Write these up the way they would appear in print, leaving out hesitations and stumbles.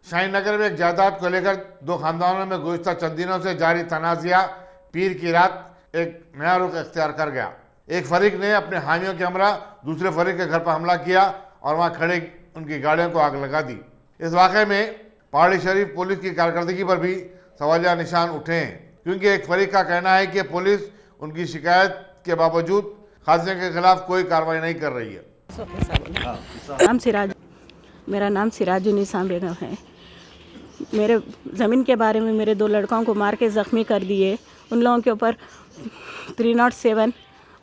शाहीन नगर में एक जायदाद को लेकर दो खानदानों में गुज़िश्ता चंद दिनों से जारी तनाज़ा पीर की रात एक नया रुख अख्तियार कर गया। एक फरीक ने अपने हामियों के हमरा दूसरे फरीक के घर पर हमला किया और वहां खड़े उनकी गाड़ियों को आग लगा दी। इस वाक़े में पहाड़ी शरीफ पुलिस की कारकर्दगी पर भी सवालिया निशान उठे हैं, क्योंकि एक फरीक का कहना है कि पुलिस उनकी शिकायत के बावजूद हादसे के खिलाफ कोई कार्रवाई नहीं कर रही है। मेरा नाम सिराजुन्निसा बेगम है। मेरे ज़मीन के बारे में मेरे 2 लड़कों को मार के ज़ख्मी कर दिए। उन लोगों के ऊपर 307,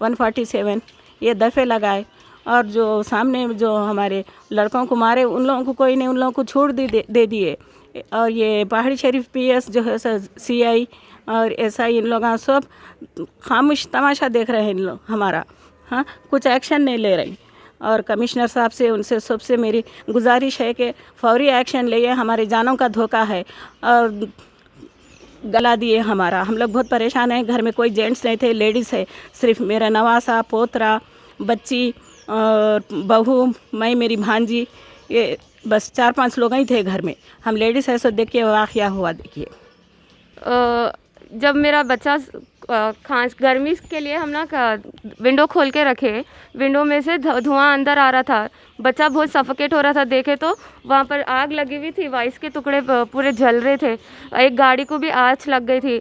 147 ये दफ़े लगाए, और जो सामने जो हमारे लड़कों को मारे उन लोगों को कोई नहीं, उन लोगों को छूट दे दिए। और ये पहाड़ी शरीफ PS जो है CI और SI इन लोग सब खामोश तमाशा देख रहे हैं इन लोग हमारा, हाँ, कुछ एक्शन नहीं ले रहे। और कमिश्नर साहब से उनसे सबसे मेरी गुजारिश है कि फौरी एक्शन लिए, हमारे जानों का धोखा है। और गला दिए हमारा, हम लोग बहुत परेशान हैं। घर में कोई जेंट्स नहीं थे, लेडीज़ है सिर्फ। मेरा नवासा, पोतरा, बच्ची और बहू, मैं, मेरी भांजी, ये बस 4-5 लोग ही थे घर में। हम लेडीज़ है, सो देखिए वाक़या हुआ। देखिए जब मेरा बच्चा खांस गर्मी के लिए हम ना विंडो खोल के रखे, विंडो में से धुआं अंदर आ रहा था, बच्चा बहुत सफोकेट हो रहा था। देखे तो वहाँ पर आग लगी हुई थी, वाइस के टुकड़े पूरे जल रहे थे। एक गाड़ी को भी आँच लग गई थी,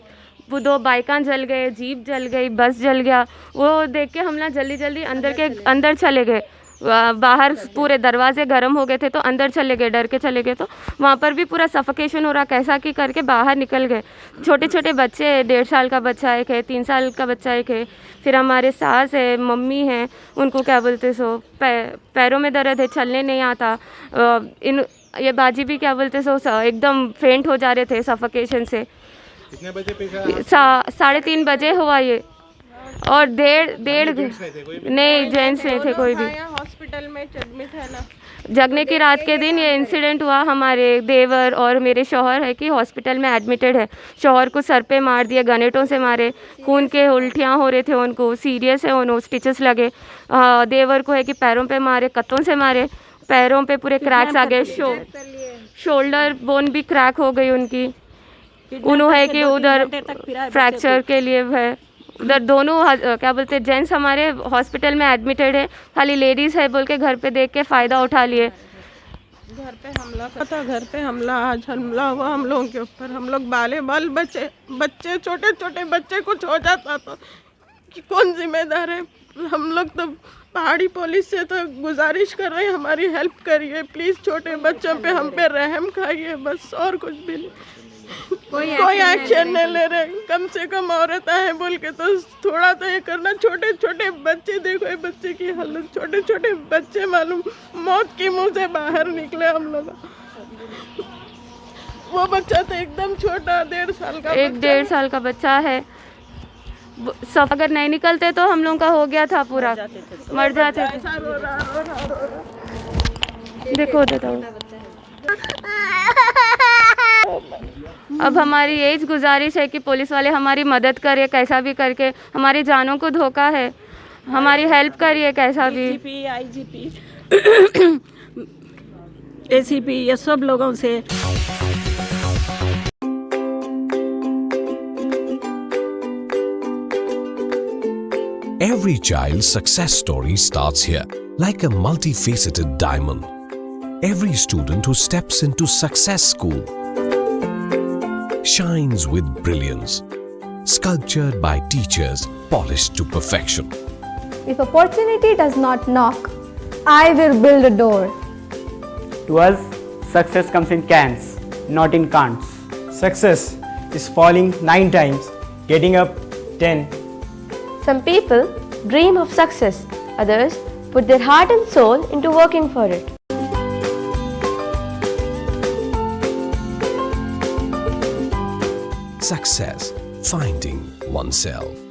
वो 2 बाइकां जल गए, जीप जल गई, बस जल गया। वो देख के हम ना जल्दी अंदर चले गए। बाहर पूरे दरवाजे गर्म हो गए थे तो अंदर चले गए, डर के चले गए। तो वहाँ पर भी पूरा सफोकेशन हो रहा, कैसा कि करके बाहर निकल गए। छोटे छोटे बच्चे, 1.5 साल का बच्चा एक है, 3 साल का बच्चा एक है, फिर हमारे सास है, मम्मी है, उनको क्या बोलते सो पैरों में दर्द है, चलने नहीं आता। ये बाजी भी क्या बोलते सो एकदम फेंट हो जा रहे थे सफोकेशन से। कितने बजे पे 3:30 बजे हुआ ये। और डेढ़ नहीं, जेंट्स नहीं थे कोई भी। हॉस्पिटल में एडमिट है ना। जगने की रात के दिन ये इंसिडेंट हुआ। हमारे देवर और मेरे शौहर है कि हॉस्पिटल में एडमिटेड है। शौहर को सर पे मार दिया, गनेटों से मारे, खून के उल्टियाँ हो रहे थे, उनको सीरियस है, उनको स्टिचेस लगे। देवर को है कि पैरों पे मारे, कत्तों से मारे, पैरों पे पूरे क्रैक्स आ गए, शोल्डर बोन भी क्रैक हो गई उनकी। उन्होंने है कि उधर फ्रैक्चर के लिए है। उधर दोनों क्या बोलते जेंट्स हमारे हॉस्पिटल में एडमिटेड है, खाली लेडीज़ है बोल के घर पे देख के फ़ायदा उठा लिए। घर पे हमला था, घर पे हमला, आज हमला हुआ हम लोगों के ऊपर। हम लोग बाल बच्चे छोटे छोटे बच्चे कुछ हो जाता तो कि कौन जिम्मेदार है। हम लोग तो पहाड़ी पुलिस से तो गुजारिश कर रहे हैं, हमारी हेल्प करिए प्लीज़। छोटे बच्चों पे हम पे रहम खाइए बस, और कुछ भी नहीं। कोई एक्शन नहीं ले रहे। कम से कम औरत है बोल के तो थोड़ा तो ये करना। छोटे छोटे बच्चे देखो, ये बच्चे की हालत, छोटे छोटे बच्चे मालूम मौत के मुंह से बाहर निकले हम लोग। वो बच्चा तो एकदम छोटा, 1.5 साल का, 1.5 साल का बच्चा है। सब अगर नहीं निकलते तो हम लोगों का हो गया था, पूरा मर जाते थे। देखो अब हमारी यही गुजारिश है कि पुलिस वाले हमारी मदद करें, कैसा भी करके। हमारी जानों को धोखा है, हमारी हेल्प करिए कैसा भी। IGP ACP ये सब लोगों से। Every child's success story starts here, like a multifaceted diamond. Every student who steps into Success School shines with brilliance, sculptured by teachers polished to perfection. If opportunity does not knock, I will build a door. To us, success comes in cans, not in can'ts. Success is falling 9 times, getting up 10. Some people dream of success, others put their heart and soul into working for it. Success, finding oneself.